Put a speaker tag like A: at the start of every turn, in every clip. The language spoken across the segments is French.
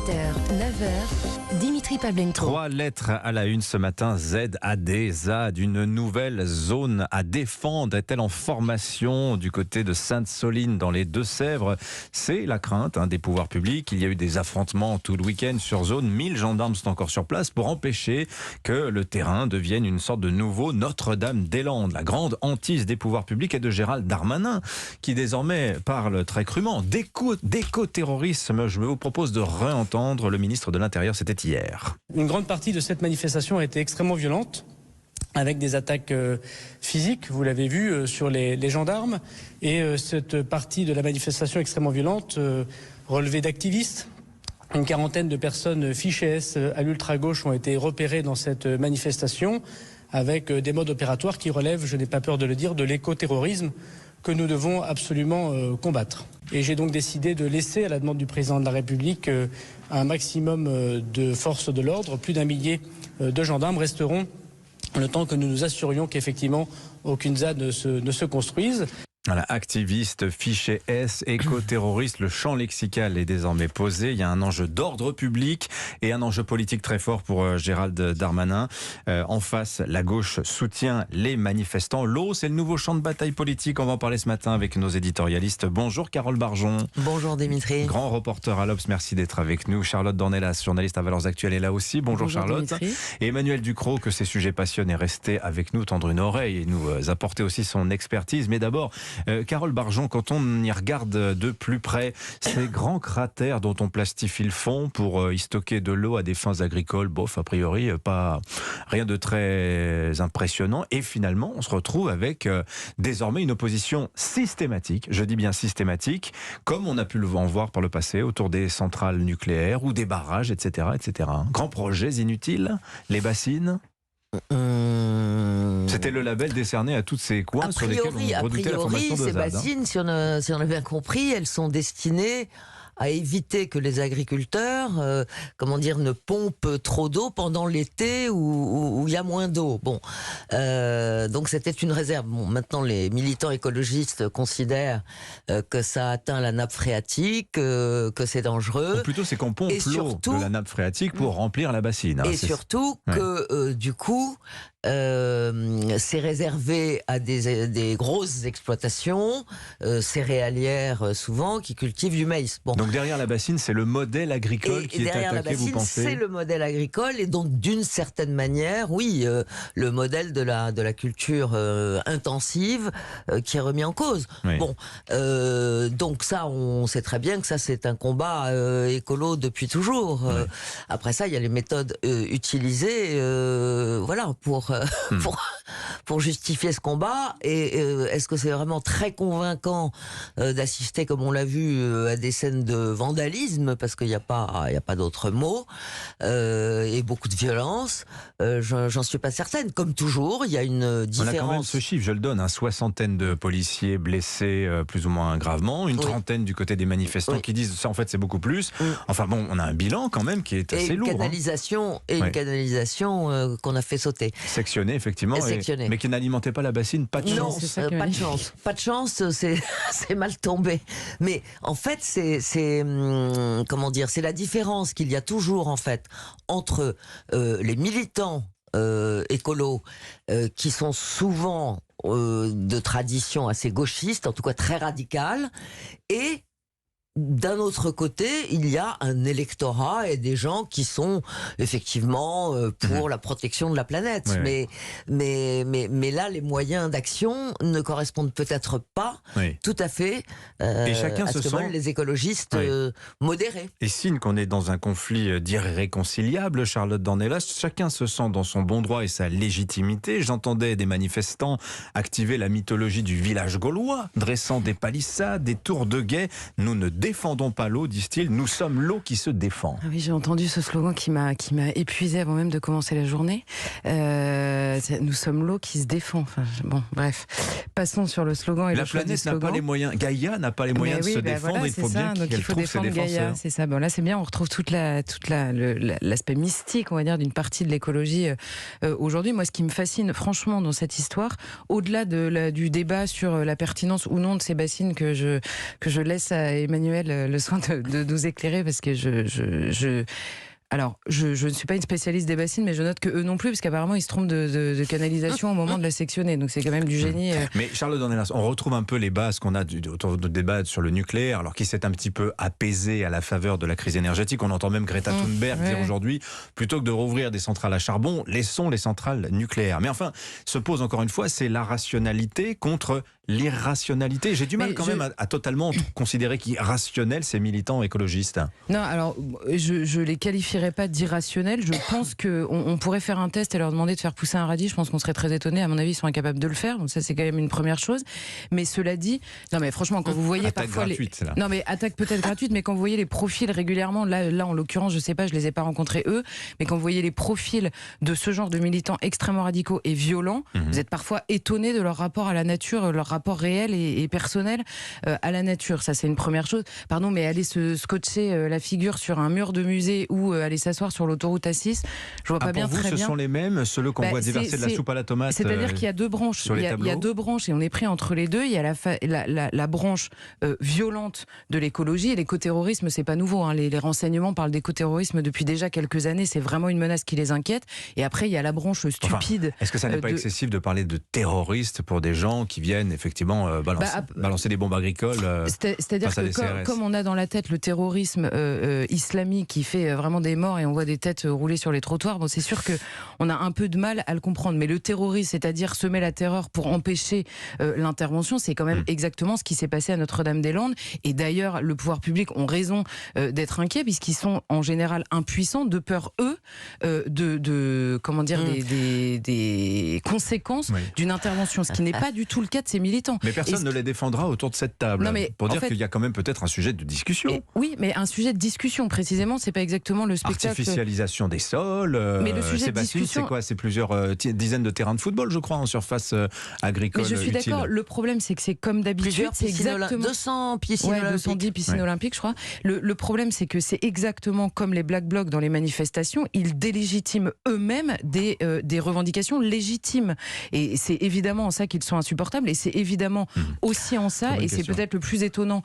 A: 8h, 9h, Dimitri Pavlenko.
B: 3 lettres à la une ce matin, ZAD, ZAD, une nouvelle zone à défendre. Est-elle en formation du côté de Sainte-Soline dans les Deux-Sèvres? C'est la crainte des pouvoirs publics. Il y a eu des affrontements tout le week-end sur zone. 1000 gendarmes sont encore sur place pour empêcher que le terrain devienne une sorte de nouveau Notre-Dame-des-Landes. La grande hantise des pouvoirs publics est de Gérald Darmanin, qui désormais parle très crûment d'éco-terrorisme. Je vous propose de réentendre le ministre de l'Intérieur, c'était hier.
C: Une grande partie de cette manifestation a été extrêmement violente, avec des attaques physiques, vous l'avez vu, sur les gendarmes. Et cette partie de la manifestation extrêmement violente relevée d'activistes. Une quarantaine de personnes fichées S à l'ultra-gauche ont été repérées dans cette manifestation, avec des modes opératoires qui relèvent, je n'ai pas peur de le dire, de l'éco-terrorisme que nous devons absolument combattre. Et j'ai donc décidé de laisser, à la demande du président de la République, un maximum de forces de l'ordre. Plus d'1 millier de gendarmes resteront le temps que nous nous assurions qu'effectivement aucune ZAD ne se construise.
B: Voilà, activiste, fiché S, éco-terroriste, le champ lexical est désormais posé. Il y a un enjeu d'ordre public et un enjeu politique très fort pour Gérald Darmanin. En face, la gauche soutient les manifestants. L'eau, c'est le nouveau champ de bataille politique. On va en parler ce matin avec nos éditorialistes. Bonjour Carole Barjon.
D: Bonjour Dimitri.
B: Grand reporter à l'Obs, merci d'être avec nous. Charlotte Dornelas, journaliste à Valeurs Actuelles, est là aussi. Bonjour Charlotte.
A: Dimitri.
B: Et Emmanuel Ducrot, que ces sujets passionnent, est resté avec nous, tendre une oreille et nous apporter aussi son expertise. Mais d'abord, Carole Barjon, quand on y regarde de plus près, ces grands cratères dont on plastifie le fond pour y stocker de l'eau à des fins agricoles, bof, a priori, pas rien de très impressionnant. Et finalement, on se retrouve avec désormais une opposition systématique, je dis bien systématique, comme on a pu en voir par le passé autour des centrales nucléaires ou des barrages, etc. etc. Grands projets inutiles, les bassines. C'était le label décerné à toutes ces coins sur lesquels on redoutait la formation de
D: ces
B: ZAD.
D: bassines, si on a bien compris, elles sont destinées à éviter que les agriculteurs, ne pompent trop d'eau pendant l'été où il y a moins d'eau. Bon, donc c'était une réserve. Bon, maintenant les militants écologistes considèrent que ça atteint la nappe phréatique, que c'est dangereux.
B: Ou plutôt, c'est qu'on pompe l'eau de la nappe phréatique pour remplir la bassine.
D: Et surtout que du coup, c'est réservé à des grosses exploitations céréalières souvent qui cultivent du maïs. Bon.
B: Donc derrière la bassine, c'est le modèle agricole qui est attaqué, vous pensez?
D: C'est le modèle agricole et donc d'une certaine manière, oui, le modèle de la culture intensive qui est remis en cause.
B: Oui.
D: Bon, donc ça, on sait très bien que ça c'est un combat écolo depuis toujours.
B: Oui.
D: Après ça, il y a les méthodes utilisées, pour justifier ce combat. Et est-ce que c'est vraiment très convaincant d'assister, comme on l'a vu, à des scènes de vandalisme, parce qu'il n'y a pas d'autre mot, et beaucoup de violence? J'en suis pas certaine. Comme toujours, il y a une différence.
B: On a quand même ce chiffre, je le donne, 60aine de policiers blessés plus ou moins gravement, une trentaine du côté des manifestants qui disent ça, en fait c'est beaucoup plus. Enfin bon, on a un bilan quand même qui est assez lourd.
D: Une canalisation qu'on a fait sauter.
B: Sectionné, effectivement, mais qui n'alimentait pas la bassine. Pas de chance.
D: Non, pas de chance. Pas de chance, c'est mal tombé. Mais en fait, c'est la différence qu'il y a toujours en fait entre les militants écolos qui sont souvent de tradition assez gauchiste, en tout cas très radicale, et d'un autre côté, il y a un électorat et des gens qui sont effectivement pour la protection de la planète.
B: Oui.
D: Mais là, les moyens d'action ne correspondent peut-être pas tout à fait
B: et chacun
D: à ce que veulent les écologistes modérés.
B: Et signe qu'on est dans un conflit irréconciliable, Charlotte Dornelas, chacun se sent dans son bon droit et sa légitimité. J'entendais des manifestants activer la mythologie du village gaulois, dressant des palissades, des tours de guet. Nous ne défendons pas l'eau, disent-ils, nous sommes l'eau qui se défend.
E: Ah oui, j'ai entendu ce slogan qui m'a épuisé avant même de commencer la journée. Nous sommes l'eau qui se défend. Enfin, bon, bref. Passons sur le slogan et
B: la
E: le choix du
B: planète n'a pas les moyens. Gaïa n'a pas les moyens de se défendre.
E: Voilà,
B: il faut bien qu'elle trouve ses défenseurs.
E: Gaïa, c'est ça. Bon, là, c'est bien. On retrouve l'aspect mystique, on va dire, d'une partie de l'écologie aujourd'hui. Moi, ce qui me fascine, franchement, dans cette histoire, au-delà du débat sur la pertinence ou non de ces bassines que je laisse à Emmanuel Emmanuel le soin de nous éclairer parce que alors, je ne suis pas une spécialiste des bassines, mais je note que eux non plus, parce qu'apparemment, ils se trompent de canalisation au moment de la sectionner. Donc, c'est quand même du génie.
B: Mais Charlotte Dornelas, on retrouve un peu les bases qu'on a autour de débat sur le nucléaire, alors qui s'est un petit peu apaisé à la faveur de la crise énergétique. On entend même Greta Thunberg dire aujourd'hui, plutôt que de rouvrir des centrales à charbon, laissons les centrales nucléaires. Mais enfin, se pose encore une fois, c'est la rationalité contre l'irrationalité. J'ai du mal quand même à totalement considérer qu'irrationnel, ces militants écologistes.
E: Non, alors, je les qualifierais pas d'irrationnels. Je pense qu'on pourrait faire un test et leur demander de faire pousser un radis. Je pense qu'on serait très étonnés. À mon avis, ils sont incapables de le faire. Donc ça, c'est quand même une première chose. Mais cela dit, non mais franchement, quand vous voyez
B: attaque
E: parfois
B: gratuite, là.
E: non mais attaque peut-être gratuite, mais quand vous voyez les profils régulièrement, là en l'occurrence, je sais pas, je les ai pas rencontrés eux, mais quand vous voyez les profils de ce genre de militants extrêmement radicaux et violents, vous êtes parfois étonnés de leur rapport à la nature, leur rapport réel et personnel à la nature. Ça, c'est une première chose. Pardon, mais aller se scotcher la figure sur un mur de musée ou aller s'asseoir sur l'autoroute A6, je vois pas bien
B: pour vous,
E: très bien.
B: Ce sont les mêmes, ceux qu'on voit déverser de la soupe à la tomate.
E: C'est-à-dire qu'il y a deux branches. Il y a deux branches et on est pris entre les deux. Il y a la branche violente de l'écologie et l'écoterrorisme, c'est pas nouveau. Hein. Les renseignements parlent d'écoterrorisme depuis déjà quelques années. C'est vraiment une menace qui les inquiète. Et après, il y a la branche stupide.
B: Est-ce que ça n'est pas excessif de parler de terroristes pour des gens qui viennent effectivement balancer des bombes agricoles
E: C'est-à-dire
B: face à des CRS.
E: comme on a dans la tête le terrorisme islamique qui fait vraiment des morts et on voit des têtes rouler sur les trottoirs, bon, c'est sûr qu'on a un peu de mal à le comprendre. Mais le terrorisme, c'est-à-dire semer la terreur pour empêcher l'intervention, c'est quand même exactement ce qui s'est passé à Notre-Dame-des-Landes. Et d'ailleurs, le pouvoir public ont raison d'être inquiets puisqu'ils sont en général impuissants de peur, eux, des conséquences d'une intervention, ce qui n'est pas du tout le cas de ces militants.
B: Mais personne ne les défendra autour de cette table. Pour dire qu'il y a quand même peut-être un sujet de discussion.
E: Oui, mais un sujet de discussion, précisément, c'est pas exactement le spectacle.
B: Artificialisation des sols.
E: Mais le sujet de discussion,
B: c'est quoi? C'est plusieurs dizaines de terrains de football, je crois, en surface agricole.
E: Mais je suis d'accord. Le problème, c'est que c'est comme d'habitude. C'est exactement
D: 200 piscines olympiques.
E: 210 piscines olympiques, je crois. Le problème, c'est que c'est exactement comme les Black Blocs dans les manifestations. Ils délégitiment eux-mêmes des revendications légitimes. Et c'est évidemment en ça qu'ils sont insupportables. Et c'est évidemment aussi en ça, et c'est peut-être le plus étonnant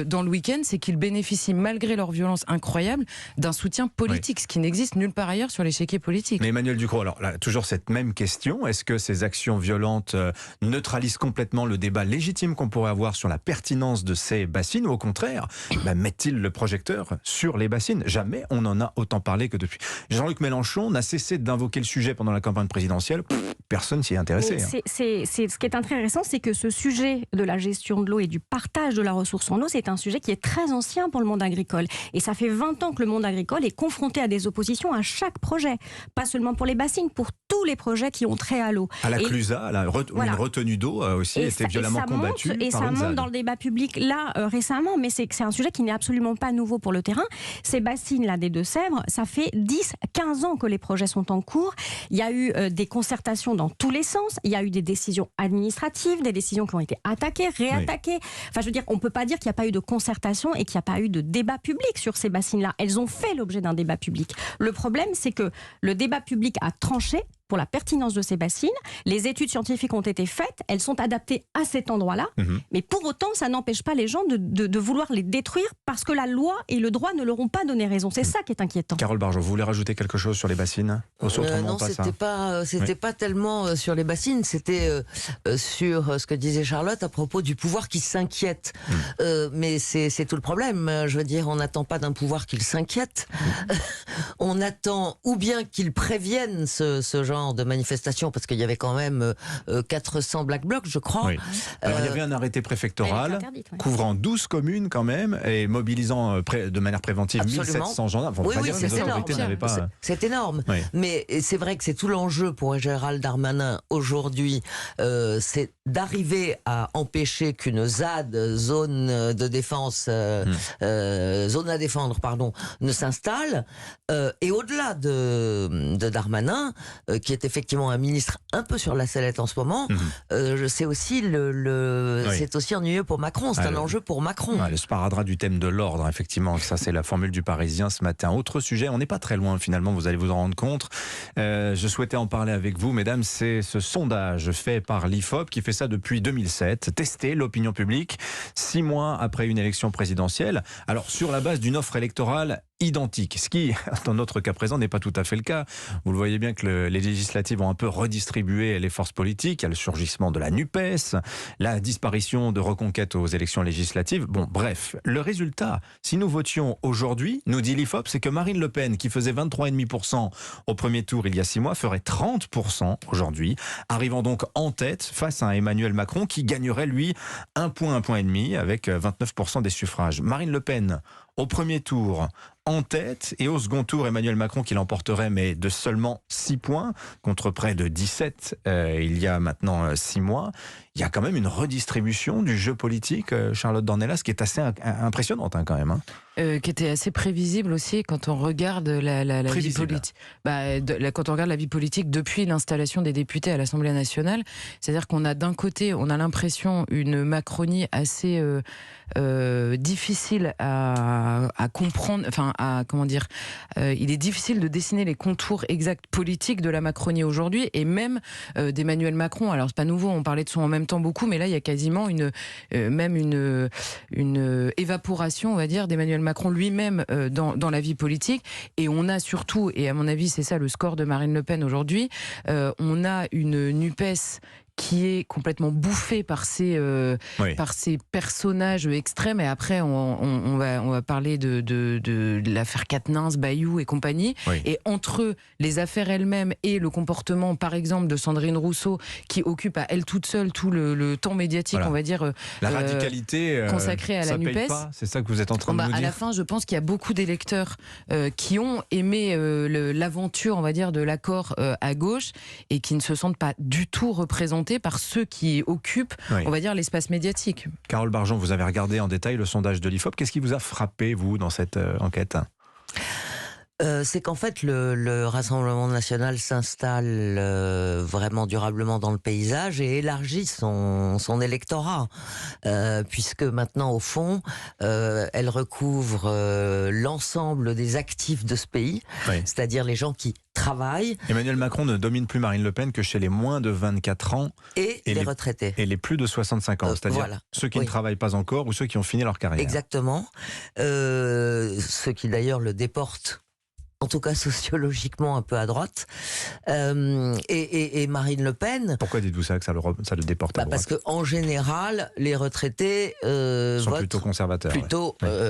E: dans le week-end, c'est qu'ils bénéficient, malgré leur violence incroyable, d'un soutien politique, ce qui n'existe nulle part ailleurs sur l'échiquier politique.
B: Mais Emmanuel Ducrot, alors là, toujours cette même question, est-ce que ces actions violentes neutralisent complètement le débat légitime qu'on pourrait avoir sur la pertinence de ces bassines, ou au contraire, mettent-ils le projecteur sur les bassines? Jamais on en a autant parlé que depuis. Jean-Luc Mélenchon n'a cessé d'invoquer le sujet pendant la campagne présidentielle. Personne s'y est intéressé.
F: Ce qui est intéressant, c'est que ce sujet de la gestion de l'eau et du partage de la ressource en eau, c'est un sujet qui est très ancien pour le monde agricole. Et ça fait 20 ans que le monde agricole est confronté à des oppositions à chaque projet. Pas seulement pour les bassines, pour tous les projets qui ont trait à l'eau. À
B: la Clusa, une retenue d'eau a aussi été violemment combattue.
F: Et ça monte dans le débat public là récemment, mais c'est un sujet qui n'est absolument pas nouveau pour le terrain. Ces bassines-là des Deux-Sèvres, ça fait 10-15 ans que les projets sont en cours. Il y a eu des concertations dans tous les sens. Il y a eu des décisions administratives, des décisions qui ont été attaquées, réattaquées. Enfin, je veux dire, on ne peut pas dire qu'il n'y a pas eu de concertation et qu'il n'y a pas eu de débat public sur ces bassines-là. Elles ont fait l'objet d'un débat public. Le problème, c'est que le débat public a tranché pour la pertinence de ces bassines. Les études scientifiques ont été faites, elles sont adaptées à cet endroit-là, mais pour autant, ça n'empêche pas les gens de vouloir les détruire parce que la loi et le droit ne leur ont pas donné raison. C'est ça qui est inquiétant.
B: Carole Barjot, vous voulez rajouter quelque chose sur les bassines?
D: Non, c'était pas tellement sur les bassines, c'était sur ce que disait Charlotte à propos du pouvoir qui s'inquiète. Mais c'est tout le problème. Je veux dire, on n'attend pas d'un pouvoir qu'il s'inquiète. On attend ou bien qu'il prévienne ce genre de manifestation, parce qu'il y avait quand même 400 Black Blocs, je crois.
B: Oui. Alors, il y avait un arrêté préfectoral couvrant 12 communes quand même et mobilisant de manière préventive 1700 gendarmes.
D: C'est énorme. Oui. Mais c'est vrai que c'est tout l'enjeu pour Gérald Darmanin aujourd'hui, c'est d'arriver à empêcher qu'une ZAD, zone de défense, zone à défendre, pardon, ne s'installe. Et au-delà de Darmanin, qui est effectivement un ministre un peu sur la sellette en ce moment, c'est aussi c'est aussi ennuyeux pour Macron. C'est un enjeu pour Macron.
B: Le sparadrap du thème de l'ordre, effectivement. Ça, c'est la formule du Parisien ce matin. Autre sujet, on n'est pas très loin finalement, vous allez vous en rendre compte. Je souhaitais en parler avec vous, mesdames. C'est ce sondage fait par l'IFOP qui fait ça depuis 2007. Tester l'opinion publique 6 mois après une élection présidentielle. Alors, sur la base d'une offre électorale identique, ce qui, dans notre cas présent, n'est pas tout à fait le cas. Vous le voyez bien que les législatives ont un peu redistribué les forces politiques. Il y a le surgissement de la NUPES, la disparition de Reconquête aux élections législatives. Bon, bref, le résultat, si nous votions aujourd'hui, nous dit l'IFOP, c'est que Marine Le Pen, qui faisait 23,5% au premier tour il y a 6 mois, ferait 30% aujourd'hui, arrivant donc en tête face à un Emmanuel Macron qui gagnerait, lui, 1 point, 1,5 point avec 29% des suffrages. Marine Le Pen, au premier tour, en tête, et au second tour, Emmanuel Macron qui l'emporterait, mais de seulement 6 points, contre près de 17 il y a maintenant 6 mois. Il y a quand même une redistribution du jeu politique, Charlotte Dornelas, qui est assez impressionnante quand même.
E: Qui était assez prévisible aussi quand on regarde la vie politique. Quand on regarde la vie politique depuis l'installation des députés à l'Assemblée nationale, c'est-à-dire qu'on a d'un côté, on a l'impression une Macronie assez difficile à comprendre, il est difficile de dessiner les contours exacts politiques de la Macronie aujourd'hui et même d'Emmanuel Macron. Alors c'est pas nouveau, on parlait de son en même temps beaucoup, mais là il y a quasiment une évaporation, on va dire, d'Emmanuel Macron lui-même dans la vie politique. Et on a surtout, et à mon avis c'est ça le score de Marine Le Pen aujourd'hui, on a une NUPES qui est complètement bouffé par ces personnages extrêmes. Et après, on va parler de l'affaire Quatennens, Bayou et compagnie. Oui. Et entre les affaires elles-mêmes et le comportement, par exemple, de Sandrine Rousseau, qui occupe à elle toute seule tout le temps médiatique, on va dire,
B: la radicalité
E: consacrée à la NUPES.
B: C'est ça que vous êtes en train de nous dire.
E: À la fin, je pense qu'il y a beaucoup d'électeurs qui ont aimé l'aventure, on va dire, de l'accord à gauche et qui ne se sentent pas du tout représentés par ceux qui occupent, on va dire, l'espace médiatique.
B: Carole Barjon, vous avez regardé en détail le sondage de l'IFOP. Qu'est-ce qui vous a frappé, vous, dans cette enquête ?
D: C'est qu'en fait, le Rassemblement national s'installe vraiment durablement dans le paysage et élargit son électorat. Puisque maintenant, au fond, elle recouvre l'ensemble des actifs de ce pays, c'est-à-dire les gens qui travaillent.
B: Emmanuel Macron ne domine plus Marine Le Pen que chez les moins de 24 ans.
D: Et les retraités.
B: Et les plus de 65 ans, c'est-à-dire ceux qui ne travaillent pas encore ou ceux qui ont fini leur carrière.
D: Exactement. Ceux qui d'ailleurs le déportent, en tout cas sociologiquement un peu à droite, et Marine Le Pen.
B: Pourquoi dites-vous ça, que ça le déporte à droite ?
D: Parce qu'en général, les retraités
B: sont
D: votent
B: plutôt conservateurs.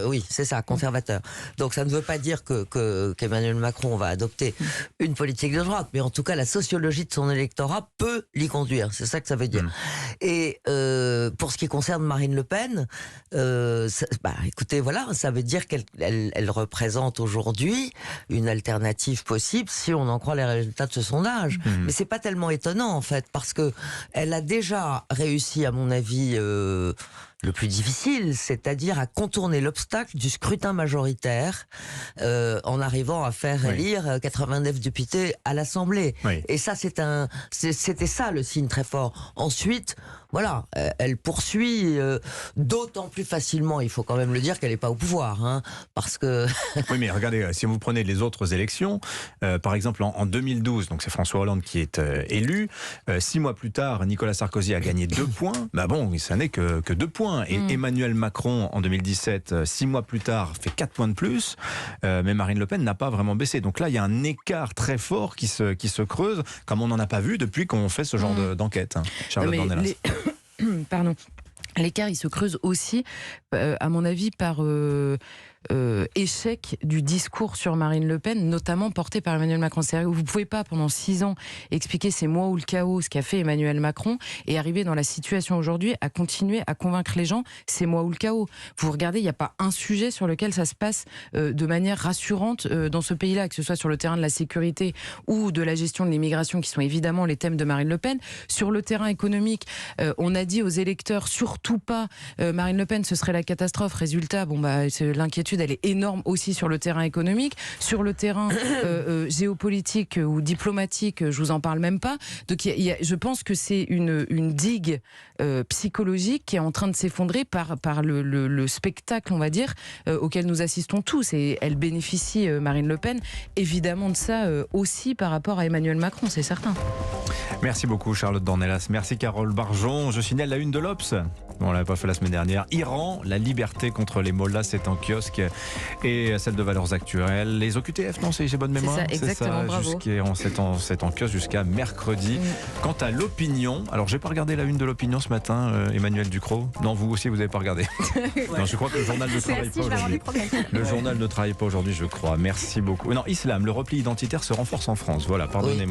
D: Oui, c'est ça, conservateurs. Donc ça ne veut pas dire qu'Emmanuel Macron va adopter une politique de droite, mais en tout cas la sociologie de son électorat peut l'y conduire. C'est ça que ça veut dire. Et pour ce qui concerne Marine Le Pen, écoutez, voilà, ça veut dire qu'elle représente aujourd'hui une alternative possible si on en croit les résultats de ce sondage. Mais c'est pas tellement étonnant en fait, parce que elle a déjà réussi, à mon avis, le plus difficile, c'est-à-dire à contourner l'obstacle du scrutin majoritaire en arrivant à faire élire 89 députés à l'Assemblée. Et ça, c'était ça le signe très fort. Ensuite, voilà, elle poursuit d'autant plus facilement, il faut quand même le dire, qu'elle n'est pas au pouvoir, parce que...
B: Oui, mais regardez, si vous prenez les autres élections, par exemple en 2012, donc c'est François Hollande qui est élu, 6 mois plus tard, Nicolas Sarkozy a gagné 2 points, ça n'est que 2 points. Et Emmanuel Macron, en 2017, 6 mois plus tard, fait 4 points de plus, mais Marine Le Pen n'a pas vraiment baissé. Donc là, il y a un écart très fort qui se creuse, comme on n'en a pas vu depuis qu'on fait ce genre d'enquête. Charlotte Dornelas.
E: Pardon. L'écart, il se creuse aussi, à mon avis, par échec du discours sur Marine Le Pen, notamment porté par Emmanuel Macron. C'est-à-dire que vous ne pouvez pas, pendant 6 ans, expliquer ces mois ou le chaos, ce qu'a fait Emmanuel Macron, et arriver dans la situation aujourd'hui à continuer à convaincre les gens, c'est moi ou le chaos. Vous regardez, il n'y a pas un sujet sur lequel ça se passe de manière rassurante dans ce pays-là, que ce soit sur le terrain de la sécurité ou de la gestion de l'immigration, qui sont évidemment les thèmes de Marine Le Pen. Sur le terrain économique, on a dit aux électeurs, surtout pas, Marine Le Pen, ce serait la catastrophe. Résultat, c'est l'inquiétude l'inquiétude, elle est énorme aussi sur le terrain économique, sur le terrain géopolitique ou diplomatique, je vous en parle même pas. Donc je pense que c'est une digue psychologique qui est en train de s'effondrer par le spectacle, on va dire, auquel nous assistons tous. Et elle bénéficie, Marine Le Pen, évidemment de ça aussi par rapport à Emmanuel Macron, c'est certain.
B: Merci beaucoup Charlotte Dornelas, merci Carole Barjon. Je signale la une de l'Obs, on l'avait pas fait la semaine dernière. Iran, la liberté contre les mollahs, c'est en kiosque, et celle de Valeurs Actuelles. Les OQTF, non, c'est j'ai bonne mémoire.
E: C'est ça, exactement, bravo.
B: C'est en kiosque jusqu'à mercredi. Quant à l'opinion, alors j'ai pas regardé la une de l'opinion ce matin, Emmanuel Ducrot. Non, vous aussi vous n'avez pas regardé. Non, je crois que le journal ne travaille pas aujourd'hui. Le journal ne travaille pas aujourd'hui, je crois. Merci beaucoup. Non, Islam, le repli identitaire se renforce en France. Voilà, pardonnez-moi.